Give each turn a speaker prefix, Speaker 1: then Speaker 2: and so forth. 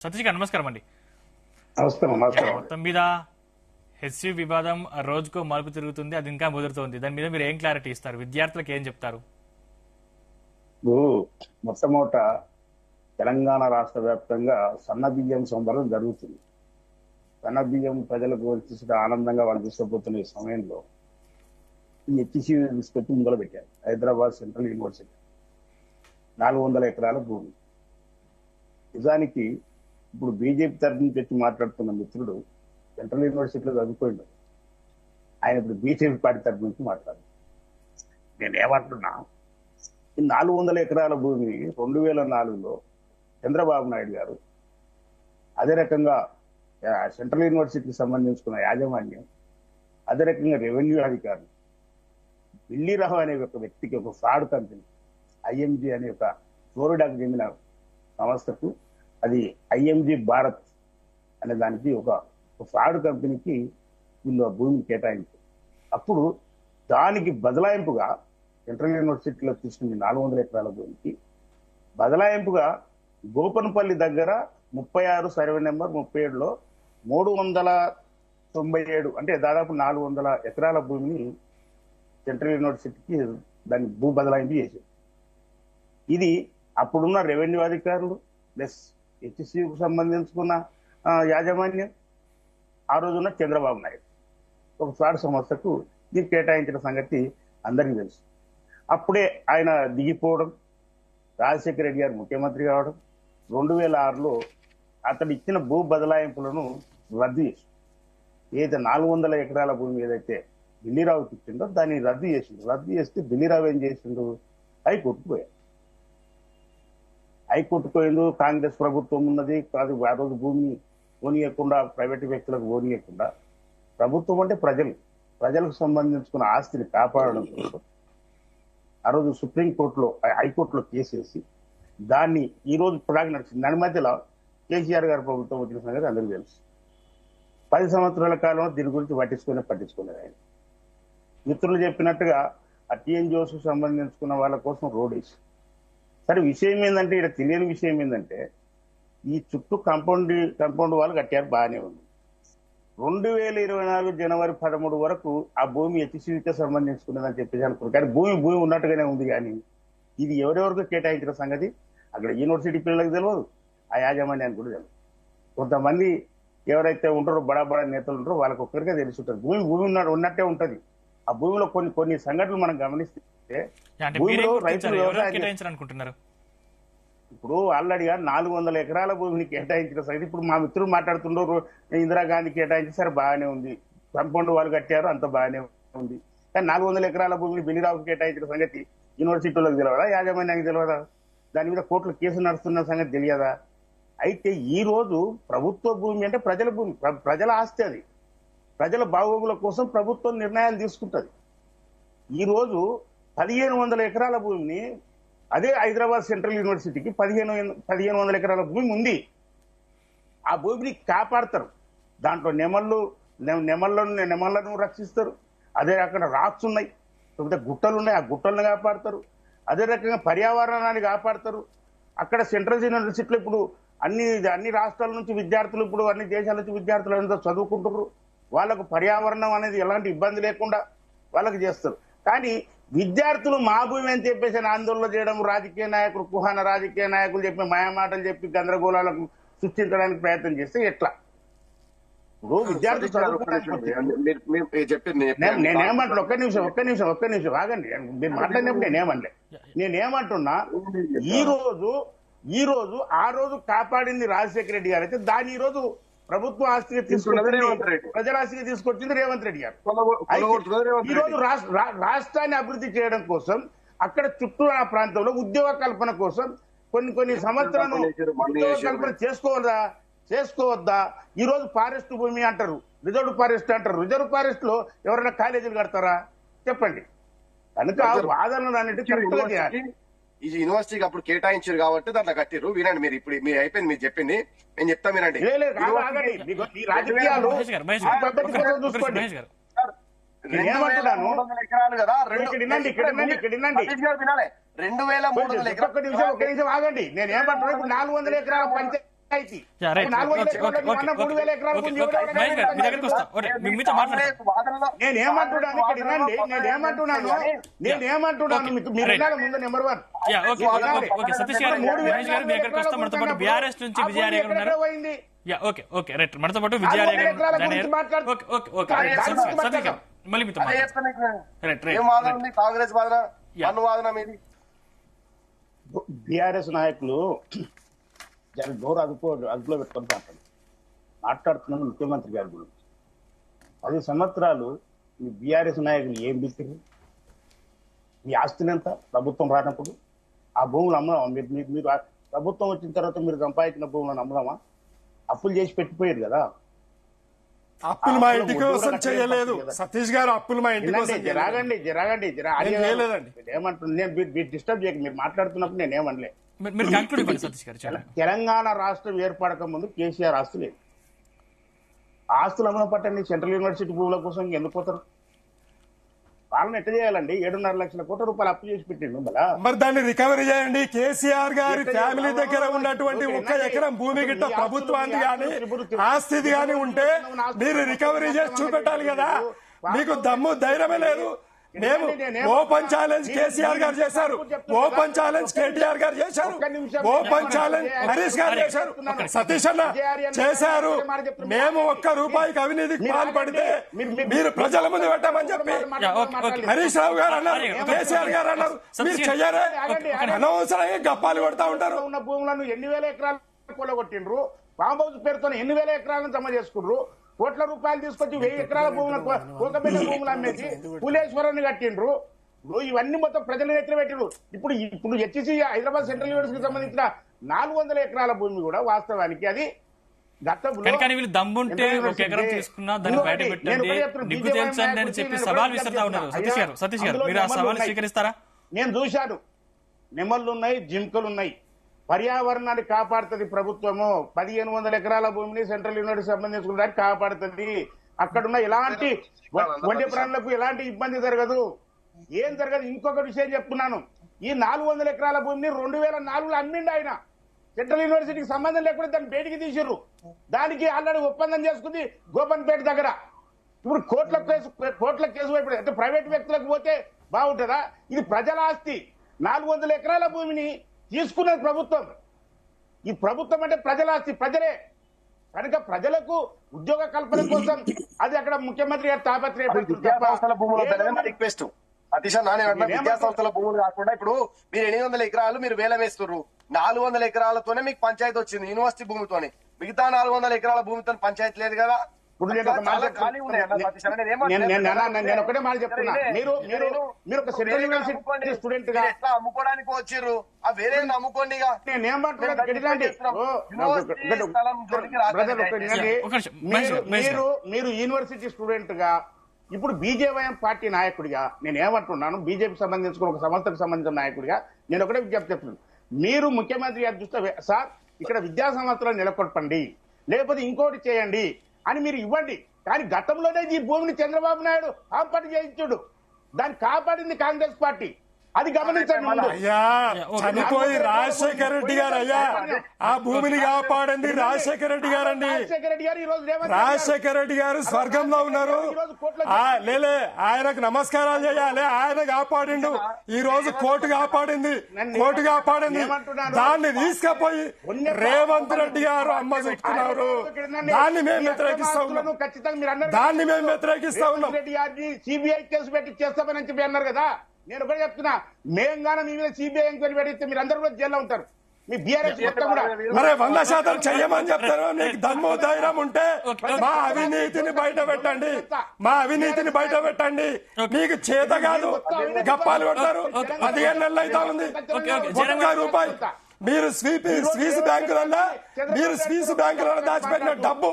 Speaker 1: సతీష్ గారు నమస్కారం అండి.
Speaker 2: నమస్కారం.
Speaker 1: మొత్తం మీద హెచ్సి వివాదం రోజుకో మలుపు తిరుగుతుంది, అది ఇంకా ముదురుతోంది. దాని మీద మీరు ఏం క్లారిటీ ఇస్తారు, విద్యార్థులకు ఏం చెప్తారు?
Speaker 2: ఇప్పుడు మొట్టమొదట తెలంగాణ రాష్ట్ర వ్యాప్తంగా సన్న బియ్యం సంబరం జరుగుతుంది. సన్న బియ్యం ప్రజలకు వచ్చేసి ఆనందంగా వాళ్ళు తీసుకుపోతున్న ఈ సమయంలో ఈ హెచ్సి తీసుకొచ్చి ముందర పెట్టారు. హైదరాబాద్ సెంట్రల్ యూనివర్సిటీ 400 ఎకరాల భూమి. నిజానికి ఇప్పుడు బీజేపీ తరఫు నుంచి వచ్చి మాట్లాడుతున్న మిత్రుడు సెంట్రల్ యూనివర్సిటీలో చదువుకోండి. ఆయన ఇప్పుడు బీజేపీ పార్టీ తరఫు నుంచి మాట్లాడు. నేను ఏమంటున్నా, ఈ 400 ఎకరాల భూమి 2004లో చంద్రబాబు నాయుడు గారు, అదే రకంగా సెంట్రల్ యూనివర్సిటీకి సంబంధించుకున్న యాజమాన్యం, అదే రకంగా రెవెన్యూ అధికారులు, బిల్లీరావు అనే ఒక వ్యక్తికి ఒక ఫ్రాడ్ కంపెనీ ఐఎంజీ అనే ఒక ఫ్లోరిడాకు చెందిన సంస్థకు, అది ఐఎంజీ భారత్ అనే దానికి ఒక ఫ్రాడ్ కంపెనీకి వీళ్ళు భూమిని కేటాయించారు. అప్పుడు దానికి బదలాయింపుగా సెంట్రల్ యూనివర్సిటీలో తీసుకున్న 400 ఎకరాల భూమికి బదలాయింపుగా గోపనపల్లి దగ్గర 36 సర్వే నెంబర్ 37లో 397 అంటే దాదాపు 400 ఎకరాల భూమిని సెంట్రల్ యూనివర్సిటీకి దాన్ని భూ బదలాయింపు చేశారు. ఇది అప్పుడున్న రెవెన్యూ అధికారులు ప్లస్ హెచ్సికు సంబంధించుకున్న యాజమాన్యం, ఆ రోజున్న చంద్రబాబు నాయుడు ఒక ఫ్రాడ్ సంస్థకు దీన్ని కేటాయించిన సంగతి అందరికీ తెలుసు. అప్పుడే ఆయన దిగిపోవడం, రాజశేఖర రెడ్డి గారు ముఖ్యమంత్రి కావడం, 2006లో అతడు ఇచ్చిన భూ బదలాయింపులను రద్దు చేసి, ఏదైతే 400 ఎకరాల భూమి ఏదైతే బిల్లీరావుకి ఇచ్చిండో దాన్ని రద్దు చేసిండు. రద్దు చేస్తే బిల్లీరావు ఏం చేసిండు, హైకోర్టుకు పోయాడు. హైకోర్టుకు పోయిండు. కాంగ్రెస్ ప్రభుత్వం ఉన్నది కాదు, ఆ రోజు భూమిని ఓనియకుండా ప్రైవేట్ వ్యక్తులకు ఓనియకుండా, ప్రభుత్వం అంటే ప్రజలకు సంబంధించుకున్న ఆస్తిని కాపాడడం కోసం ఆ రోజు సుప్రీంకోర్టులో హైకోర్టులో కేసేసి దాన్ని ఈ రోజు ప్రధాని నడిచింది. దాని మధ్యలో కేసీఆర్ గారి ప్రభుత్వం వచ్చిన సంగతి అందరికీ తెలుసు. 10 సంవత్సరాల కాలంలో దీని గురించి పట్టించుకునేది ఆయన. మిత్రులు చెప్పినట్టుగా ఆ టీఎన్జిఓస్ సంబంధించుకున్న వాళ్ళ కోసం రోడ్ వేసి, సరే విషయం ఏంటంటే, ఇక్కడ తెలియని విషయం ఏంటంటే, ఈ చుట్టూ కాంపౌండ్ వాళ్ళు కట్టారు, బాగానే ఉంది. 2024 జనవరి 13 వరకు ఆ భూమి హెచ్సికి సంబంధించుకున్నదని చెప్పేసి అనుకున్నారు. కానీ భూమి ఉన్నట్టుగానే ఉంది. కానీ ఇది ఎవరెవరికి కేటాయించిన సంగతి అక్కడ యూనివర్సిటీ పిల్లలకు తెలియదు, ఆ యాజమాన్యానికి కూడా తెలియదు. కొంతమంది ఎవరైతే ఉంటారో బడా నేతలు ఉంటారో వాళ్ళకి ఒక్కరికే తెలిసి ఉంటుంది. భూమి ఉన్నట్టే ఉంటది. ఆ భూమిలో కొన్ని సంఘటనలు మనం గమనిస్తే భూమిలో రైతులు
Speaker 1: అనుకుంటున్నారు.
Speaker 2: ఇప్పుడు ఆల్రెడీగా 400 ఎకరాల భూమిని కేటాయించిన సంగతి ఇప్పుడు మా మిత్రులు మాట్లాడుతుండ్రు. ఇందిరాగాంధీ కేటాయించి సరే బాగానే ఉంది, కాంపౌండ్ వాళ్ళు కట్టారు, అంత బాగానే ఉంది. కానీ 400 ఎకరాల భూమిని బిల్లీరావుకి కేటాయించిన సంగతి యూనివర్సిటీలకు తెలియదా, యాజమాన్యానికి తెలియదా? దాని మీద కోర్టులో కేసు నడుస్తున్న సంగతి తెలియదా? అయితే ఈ రోజు ప్రభుత్వ భూమి అంటే ప్రజల భూమి, ప్రజల ఆస్తి. అది ప్రజల బాగోగుల కోసం ప్రభుత్వం నిర్ణయాలు తీసుకుంటుంది. ఈ రోజు 1500 ఎకరాల భూమిని, అదే హైదరాబాద్ సెంట్రల్ యూనివర్సిటీకి 1500 ఎకరాల భూమి ఉంది. ఆ భూమిని కాపాడతారు. దాంట్లో నెమళ్లను రక్షిస్తారు. అదే రకంగా రాక్స్ ఉన్నాయి, లేకపోతే గుట్టలు ఉన్నాయి, ఆ గుట్టలను కాపాడతారు. అదే రకంగా పర్యావరణాన్ని కాపాడతారు. అక్కడ సెంట్రల్ యూనివర్సిటీలో ఇప్పుడు అన్ని రాష్ట్రాల నుంచి విద్యార్థులు, ఇప్పుడు అన్ని దేశాల నుంచి విద్యార్థులు అందరూ చదువుకుంటున్నారు. వాళ్ళకు పర్యావరణం అనేది ఎలాంటి ఇబ్బంది లేకుండా వాళ్ళకి చేస్తారు. కానీ విద్యార్థులు మా భూమి అని చెప్పేసి ఆందోళన చేయడం, రాజకీయ నాయకులు, కుహాన రాజకీయ నాయకులు చెప్పి మాయమాటలు చెప్పి గందరగోళాలకు సృష్టించడానికి ప్రయత్నం చేస్తే ఎట్లా? ఇప్పుడు విద్యార్థులు నేనేమంటున్నా, ఒక్క నిమిషం ఆగండి. మీరు మాట్లాడినప్పుడు నేనేమంటున్నా, ఈ రోజు ఆ రోజు కాపాడింది రాజశేఖర రెడ్డి గారు అయితే, దాని ఈ రోజు ప్రభుత్వ ఆస్తిగా తీసుకొచ్చింది, ప్రజల ఆస్తిగా తీసుకొచ్చింది రేవంత్ రెడ్డి గారు. ఈ రోజు రాష్ట్రాన్ని అభివృద్ధి చేయడం కోసం అక్కడ చుట్టూ ఆ ప్రాంతంలో ఉద్యోగ కల్పన కోసం కొన్ని సంవత్సరాలు ఉద్యోగ కల్పన చేసుకోవద్దా? ఈ రోజు ఫారెస్ట్ భూమి అంటారు, రిజర్వ్ ఫారెస్ట్ అంటారు. రిజర్వ్ ఫారెస్ట్ లో ఎవరైనా కాలేజీలు కడతారా చెప్పండి? కనుక వాదనలు అన్నిటి కరెక్ట్ గా చేయాలి.
Speaker 3: ఈ యూనివర్సిటీకి అప్పుడు కేటాయించారు కాబట్టి దాంట్లో కట్టిరు. వినండి, మీరు ఇప్పుడు మీరు అయిపోయింది, మీరు చెప్పింది నేను చెప్తా వినండి.
Speaker 2: నేనేమంటున్నాను,
Speaker 3: 2300 ఎకరాలు
Speaker 2: ఆగండి. నేనేమంటున్నా, ఇప్పుడు 400 ఎకరాల పంచాయతీ నిజాయితీ.
Speaker 1: Yeah, right.
Speaker 2: 400
Speaker 1: Okay,
Speaker 2: ఎకరాలు
Speaker 1: okay,
Speaker 2: నువ్వు అన్న
Speaker 1: okay,
Speaker 2: 3000 ఎకరాల
Speaker 1: okay,
Speaker 2: భూమి
Speaker 1: okay.
Speaker 2: ఎవడో
Speaker 1: మహేష్ గారు, మీ దగ్గరికి వస్తా. Okay, మీతో మాట్లాడతాను.
Speaker 2: నేనేమంటున్నాను ఇక్కడ వినండి, నేనేమంటున్నాను మీకు మీరు వినాలి ముందు number 1.
Speaker 1: Yeah, okay, okay. Satish గారు, మహేష్ గారు మీ దగ్గరికి వస్తాం. మనతో పాటు బీఆర్ఎస్ నుంచి విజయార్య గారు ఉన్నారు.
Speaker 2: పోయింది
Speaker 1: ఓకే రైట్. మనతో పాటు విజయార్య గారు సతీష్ గారు మళ్ళీ మీతో రైట్
Speaker 3: ఏం వాదన ఉంది? కాంగ్రెస్ వాదన, అను వాదన మీది.
Speaker 2: బీఆర్ఎస్ నాయకులు జర గౌరవ అదుపులో పెట్టుకొని మాట్లాడుతున్నాను ముఖ్యమంత్రి గారి గురించి. 10 సంవత్సరాలు ఈ బీఆర్ఎస్ నాయకులు ఏం బిత్తిరు? మీ ఆస్తులు ఎంత ప్రభుత్వం రానప్పుడు? ఆ భూములు అమ్మడం మీరు ప్రభుత్వం వచ్చిన తర్వాత మీరు సంపాదించిన భూములను అమ్మడమా? అప్పులు చేసి పెట్టిపోయారు కదా.
Speaker 4: అప్పులు మా ఇంటి కోసం చేయలేదు సతీష్ గారు, అప్పులు మా ఇంటి కోసం
Speaker 2: జరగండి ఏమంటున్నా నేను మీరు డిస్టర్బ్ చేయక మీరు మాట్లాడుతున్నప్పుడు నేను ఏమనలే.
Speaker 1: మీరు కంక్లూడ్ ఇవ్వండి సతీష్ గారు.
Speaker 2: తెలంగాణ రాష్ట్రం ఏర్పడక ముందు కేసీఆర్ ఆస్తులు లేదు. ఆస్తులు అమలు పట్టండి. సెంట్రల్ యూనివర్సిటీ భూముల కోసం ఎందుకు పోతారు? వాళ్ళని ఎట్ట చేయాలండి? 7.5 లక్షల కోట్ల రూపాయలు అప్పు చేసి పెట్టిండు.
Speaker 4: మరి దాన్ని రికవరీ చేయండి. కేసీఆర్ గారి ఫ్యామిలీ దగ్గర ఉన్నటువంటి 1 ఎకరం భూమి గిట్ట ప్రభుత్వానికి గాని ఆస్తిది గాని ఉంటే మీరు రికవరీ చేసి చూపెట్టాలి కదా. మీకు దమ్ము ధైర్యమే లేదు. మేము ఓపెన్ ఛాలెంజ్ కేసీఆర్ గారు చేశారు, ఓపెన్ ఛాలెంజ్ కేటీఆర్ గారు చేశారు, ఓపెన్ ఛాలెంజ్ హరీష్ గారు చేశారు, సతీష్ అన్న చేశారు. మేము 1 రూపాయికి అవినీతికి పాల్పడితే మీరు ప్రజల ముందు పెట్టామని చెప్పి హరీష్ రావు గారు అన్నారు, కేసీఆర్ గారు అన్నారు. మీరు చెయ్యరే, అనవసరంగా గప్పాలు కొడతా ఉంటారు.
Speaker 2: ఉన్న భూములను ఎన్ని వేల ఎకరాలు కొల్లగొట్టిండ్రు. ఫామ్ హౌస్ పేరుతో ఎన్ని వేల ఎకరాలను జమ చేసుకున్నారు. కోట్ల రూపాయలు తీసుకొచ్చి 1000 ఎకరాల భూములకు ఒక బిడ్డ భూములు అమ్మేసి పులేశ్వరాన్ని కట్టిండ్రు. ఇవన్నీ మొత్తం ప్రజలు ఎత్తున పెట్టిండ్రు. ఇప్పుడు హెచ్సి హైదరాబాద్ సెంట్రల్ యూనివర్సిటీకి సంబంధించిన 400 ఎకరాల భూమి కూడా వాస్తవానికి అది
Speaker 1: వీళ్ళు దమ్ముంటే ఒక ఎకరం తీసుకున్నా దాన్ని బయట పెట్టండి, నిగ్గు తేల్చండి అని చెప్పి సవాల్ విసురుతా ఉన్నారు. సతీష్ గారు మీరు ఆ సవాల్ స్వీకరిస్తారా?
Speaker 2: నేను చూశాను. నెమళ్ళు ఉన్నాయి, జింకలు ఉన్నాయి. పర్యావరణాన్ని కాపాడుతుంది ప్రభుత్వము. 1500 ఎకరాల భూమిని సెంట్రల్ యూనివర్సిటీ సంబంధించుకోవడానికి కాపాడుతుంది. అక్కడున్న ఎలాంటి వన్య ప్రాణులకు ఎలాంటి ఇబ్బంది జరగదు, ఏం జరగదు. ఇంకొక విషయం చెప్తున్నాను. ఈ 400 ఎకరాల భూమిని 2004లో అమ్మిండు ఆయన. సెంట్రల్ యూనివర్సిటీకి సంబంధం లేకుండా దాన్ని బయటికి తీసిర్రు. దానికి ఆల్రెడీ ఒప్పందం చేసుకుంది గోపన్పేట దగ్గర. ఇప్పుడు కోట్ల కేసు వైపు అంటే ప్రైవేట్ వ్యక్తులకు పోతే బాగుంటుందా? ఇది ప్రజల ఆస్తి. 400 ఎకరాల భూమిని తీసుకున్నది ప్రభుత్వం. ఈ ప్రభుత్వం అంటే ప్రజల ఆస్తి, ప్రజలే కనుక ప్రజలకు ఉద్యోగ కల్పన కోసం అది అక్కడ ముఖ్యమంత్రి గారు
Speaker 3: విద్యాసంస్థల భూములు రిక్వెస్ట్ అతిశా నానే విద్యాసంస్థల భూములు కాకుండా ఇప్పుడు మీరు 800 ఎకరాలు మీరు వేలం వేస్తున్నారు. 400 ఎకరాలతోనే మీకు పంచాయతీ వచ్చింది యూనివర్సిటీ భూమితోనే. మిగతా 400 ఎకరాల భూమితో పంచాయతీ లేదు కదా.
Speaker 2: ఇప్పుడు నేను ఒకటే మాట చెప్తున్నా. మీరు ఒక సెంట్రల్ యూనివర్సిటీ స్టూడెంట్ గా
Speaker 3: అమ్ముకోవడానికి వచ్చారు, ఆ వేరే అమ్ముకోండి.
Speaker 2: మీరు యూనివర్సిటీ స్టూడెంట్ గా ఇప్పుడు బీజేవైఎం పార్టీ నాయకుడిగా నేను ఏమంటున్నాను, బీజేపీకి సంబంధించుకున్న ఒక సంస్థకు సంబంధించిన నాయకుడిగా నేను ఒకటే విజ్ఞప్తి చెప్తున్నాను. మీరు ముఖ్యమంత్రి గారు చూస్తే సార్ ఇక్కడ విద్యా సంవత్సరాలు నెలకొల్పండి, లేకపోతే ఇంకోటి చేయండి అని మీరు ఇవ్వండి. కానీ గతంలోనే ఈ భూమిని చంద్రబాబు నాయుడు ఆంపటి చేయించుడు. దాన్ని కాపాడింది కాంగ్రెస్ పార్టీ. అది గమనించండి.
Speaker 4: అయ్యా చనిపోయి రాజశేఖర రెడ్డి గారు, అయ్యా ఆ భూమిని కాపాడింది రాజశేఖర రెడ్డి గారండి. రాజశేఖర రెడ్డి గారు స్వర్గంలో ఉన్నారు. లేలే ఆయనకు నమస్కారాలు చేయాలి. ఆయన కాపాడిండు. ఈ రోజు కోర్టు కాపాడింది. దాన్ని తీసుకుపోయి రేవంత్ రెడ్డి గారు అమ్మ చెప్తున్నారు. దాన్ని మేము వ్యతిరేకిస్తా ఉన్నాం.
Speaker 2: సిబిఐ కేసు పెట్టి చేస్తామని చెప్పి అన్నారు కదా. నేను ఒకటి చెప్తున్నా, మేము గానీ మీ మీద సిబిఐ ఎంక్వైరీ పెడితే మీరు అందరూ కూడా జైల్లో ఉంటారు. మీ బీఆర్ఎస్ కూడా
Speaker 4: మరి 100% చెయ్యమని చెప్తారు. నీకు దమ్ము ధైర్యం ఉంటే మా అవినీతిని బయట పెట్టండి. నీకు చేత కాదు, గప్పాలు కొడతారు. 15 నెలలు అవుతా ఉంది. 1 రూపాయి మీరు స్వీస్ బ్యాంకులలో దాచిపెట్టిన డబ్బు,